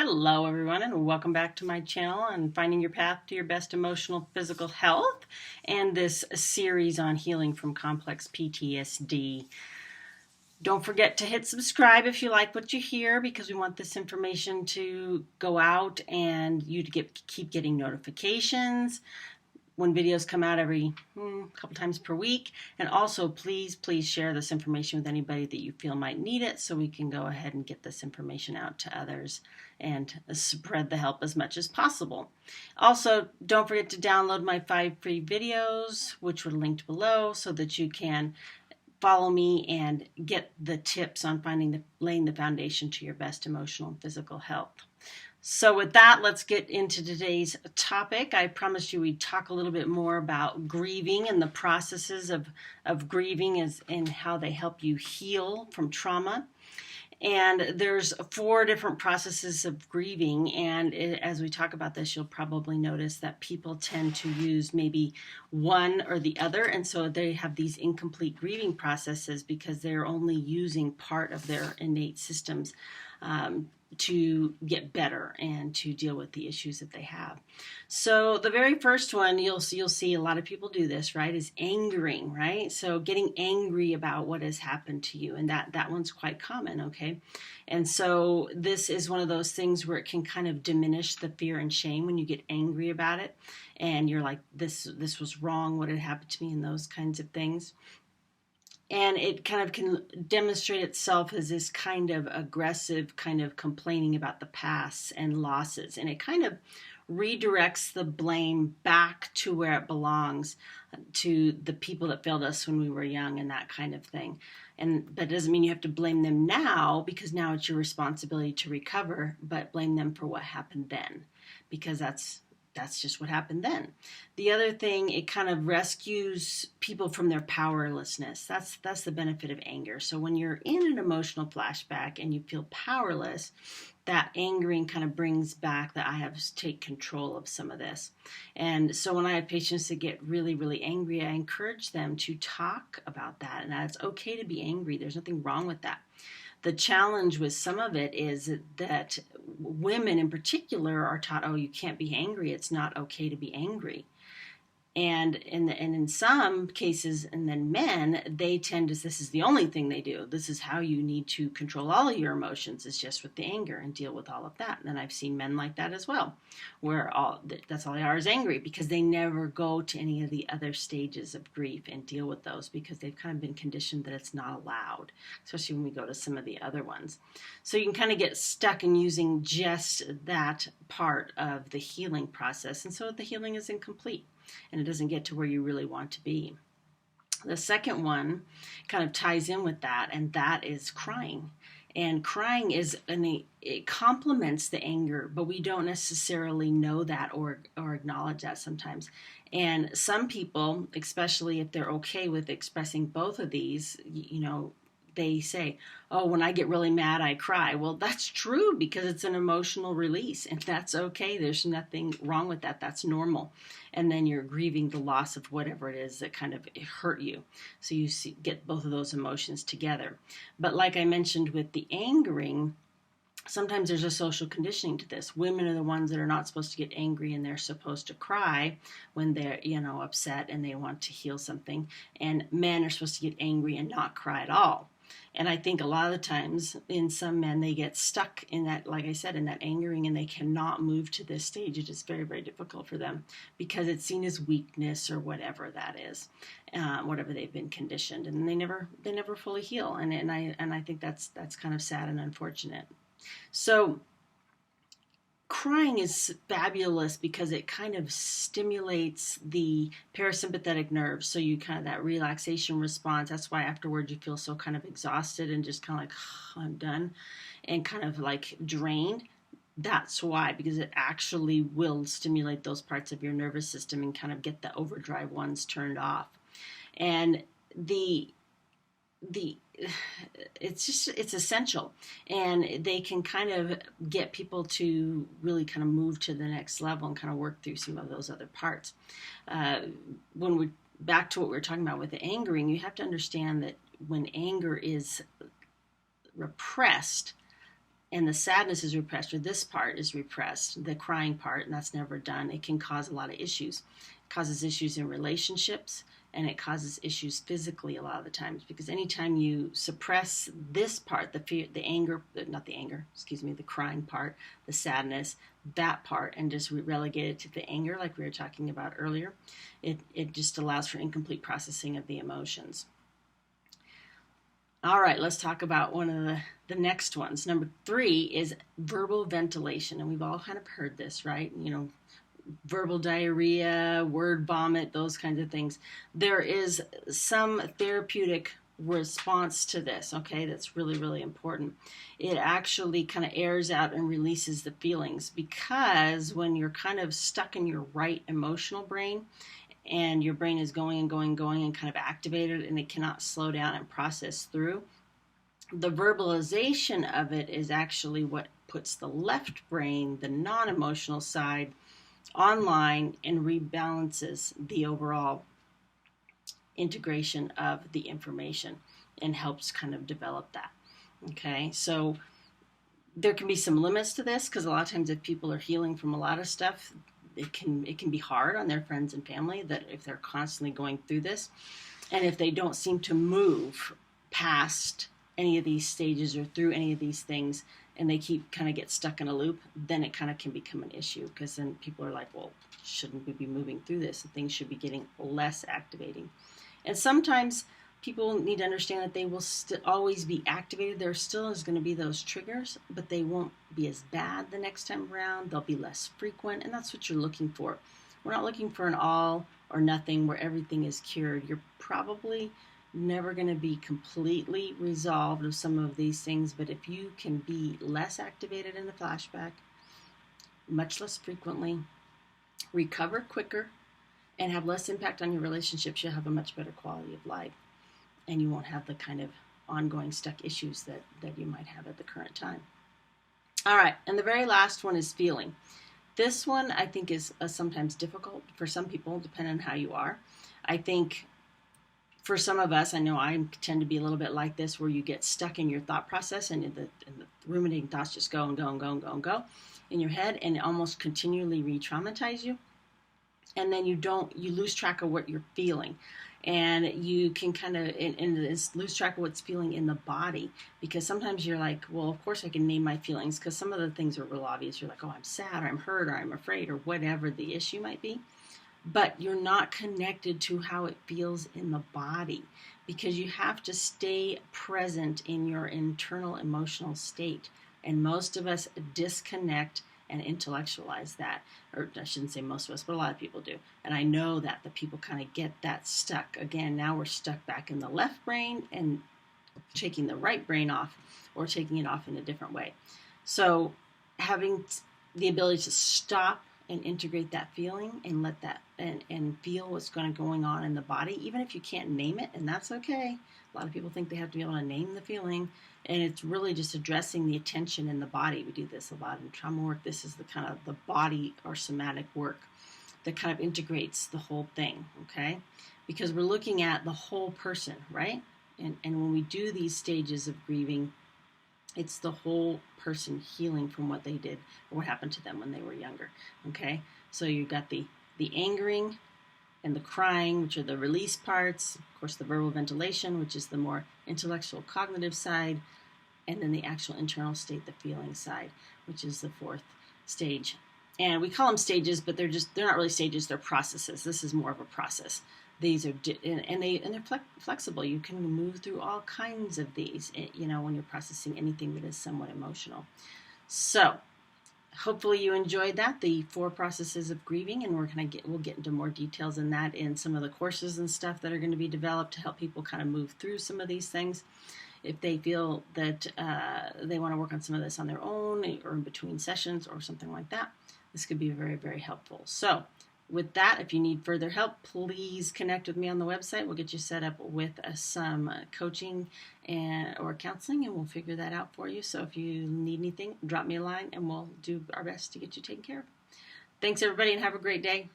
Hello everyone, and welcome back to my channel on finding your path to your best emotional physical health and this series on healing from complex PTSD. Don't forget to hit subscribe if you like what you hear, because we want this information to go out and you to keep getting notifications when videos come out every couple times per week. And also, please share this information with anybody that you feel might need it, so we can go ahead and get this information out to others and spread the help as much as possible. Also, don't forget to download my 5 free videos, which are linked below, so that you can follow me and get the tips on laying the foundation to your best emotional and physical health. So with that, let's get into today's topic. I promised you we'd talk a little bit more about grieving and the processes of grieving and how they help you heal from trauma. And there's 4 different processes of grieving, and as we talk about this, you'll probably notice that people tend to use maybe one or the other, and so they have these incomplete grieving processes because they're only using part of their innate systems to get better and to deal with the issues that they have. So the very first one, you'll see a lot of people do this, right, is angering, right? So getting angry about what has happened to you, and that one's quite common, okay? And so this is one of those things where it can kind of diminish the fear and shame when you get angry about it, and you're like, this was wrong, what had happened to me, and those kinds of things. And it kind of can demonstrate itself as this kind of aggressive kind of complaining about the past and losses. And it kind of redirects the blame back to where it belongs, to the people that failed us when we were young and that kind of thing. And that doesn't mean you have to blame them now, because now it's your responsibility to recover, but blame them for what happened then, because that's just what happened then. The other thing, it kind of rescues people from their powerlessness. That's the benefit of anger. So when you're in an emotional flashback and you feel powerless, that angering kind of brings back that I have to take control of some of this. And so when I have patients that get really, really angry, I encourage them to talk about that, and that it's okay to be angry. There's nothing wrong with that. The challenge with some of it is that women in particular are taught, oh, you can't be angry. It's not okay to be angry. And in some cases, and then men, they tend to, this is the only thing they do. This is how you need to control all of your emotions, is just with the anger and deal with all of that. And then I've seen men like that as well, where that's all they are is angry, because they never go to any of the other stages of grief and deal with those, because they've kind of been conditioned that it's not allowed, especially when we go to some of the other ones. So you can kind of get stuck in using just that part of the healing process, and so the healing is incomplete, and it doesn't get to where you really want to be. The second one kind of ties in with that, and that is crying. And crying it complements the anger, but we don't necessarily know that or acknowledge that sometimes. And some people, especially if they're okay with expressing both of these, they say, oh, when I get really mad, I cry. Well, that's true, because it's an emotional release, and that's okay. There's nothing wrong with that. That's normal. And then you're grieving the loss of whatever it is that kind of hurt you. So you get both of those emotions together. But like I mentioned with the angering, sometimes there's a social conditioning to this. Women are the ones that are not supposed to get angry, and they're supposed to cry when they're, upset and they want to heal something. And men are supposed to get angry and not cry at all. And I think a lot of the times in some men, they get stuck in that, like I said, in that angering, and they cannot move to this stage. It is very, very difficult for them, because it's seen as weakness or whatever that is, whatever they've been conditioned, and they never fully heal. And I think that's kind of sad and unfortunate. So crying is fabulous because it kind of stimulates the parasympathetic nerves. So you kind of, that relaxation response, that's why afterwards you feel so kind of exhausted and just kind of like, oh, I'm done, and kind of like drained. That's why, because it actually will stimulate those parts of your nervous system and kind of get the overdrive ones turned off. And it's essential, and they can kind of get people to really kind of move to the next level and kind of work through some of those other parts. When we're back to what we were talking about with the angering, you have to understand that when anger is repressed, and the sadness is repressed, or this part is repressed, the crying part, and that's never done, it can cause a lot of issues. It causes issues in relationships, and it causes issues physically a lot of the times, because anytime you suppress this part, the fear, the anger, not the anger, excuse me, the crying part, the sadness, that part, and just relegate it to the anger like we were talking about earlier, it just allows for incomplete processing of the emotions. All right, let's talk about one of the next ones. Number 3 is verbal ventilation. And we've all kind of heard this, right? You know, verbal diarrhea, word vomit, those kinds of things. There is some therapeutic response to this, okay? That's really, really important. It actually kind of airs out and releases the feelings, because when you're kind of stuck in your right emotional brain, and your brain is going and going and going and kind of activated, and it cannot slow down and process through, the verbalization of it is actually what puts the left brain, the non-emotional side, online and rebalances the overall integration of the information and helps kind of develop that. Okay, so there can be some limits to this, because a lot of times if people are healing from a lot of stuff, it can be hard on their friends and family, that if they're constantly going through this, and if they don't seem to move past any of these stages or through any of these things, and they keep kind of get stuck in a loop, then it kind of can become an issue, because then people are like, well, shouldn't we be moving through this? And things should be getting less activating. And sometimes people need to understand that they will always be activated. There still is going to be those triggers, but they won't be as bad the next time around. They'll be less frequent, and that's what you're looking for. We're not looking for an all or nothing where everything is cured. You're probably never going to be completely resolved of some of these things, but if you can be less activated in the flashback, much less frequently, recover quicker, and have less impact on your relationships, you'll have a much better quality of life. And you won't have the kind of ongoing stuck issues that you might have at the current time. All right, and the very last one is feeling. This one I think is sometimes difficult for some people, depending on how you are. I think for some of us, I know I tend to be a little bit like this, where you get stuck in your thought process, and the ruminating thoughts just go and go and go and go and go in your head, and almost continually re-traumatize you. And then you lose track of what you're feeling. And you can kind of lose track of what's feeling in the body, because sometimes you're like, well, of course I can name my feelings, because some of the things are real obvious. You're like, oh, I'm sad, or I'm hurt, or I'm afraid, or whatever the issue might be. But you're not connected to how it feels in the body, because you have to stay present in your internal emotional state. And most of us disconnect and intellectualize that, or I shouldn't say most of us, but a lot of people do. And I know that the people kind of get that stuck. Again, now we're stuck back in the left brain and taking the right brain off, or taking it off in a different way. So having the ability to stop and integrate that feeling and let that and feel what's going on in the body, even if you can't name it, and that's okay. A lot of people think they have to be able to name the feeling, and it's really just addressing the attention in the body. We do this a lot in trauma work. This is the kind of the body or somatic work that kind of integrates the whole thing, okay? Because we're looking at the whole person, right? And when we do these stages of grieving, it's the whole person healing from what they did or what happened to them when they were younger, okay? So you've got the angering and the crying, which are the release parts, of course the verbal ventilation, which is the more intellectual cognitive side, and then the actual internal state, the feeling side, which is the 4th stage. And we call them stages, but they're not really stages, they're processes. This is more of a process. These are and they're flexible. You can move through all kinds of these, when you're processing anything that is somewhat emotional. So hopefully you enjoyed that, the 4 processes of grieving, and we'll get into more details in that in some of the courses and stuff that are going to be developed to help people kind of move through some of these things. If they feel that they want to work on some of this on their own, or in between sessions or something like that, this could be very, very helpful. So with that, if you need further help, please connect with me on the website. We'll get you set up with some coaching or counseling, and we'll figure that out for you. So if you need anything, drop me a line, and we'll do our best to get you taken care of. Thanks, everybody, and have a great day.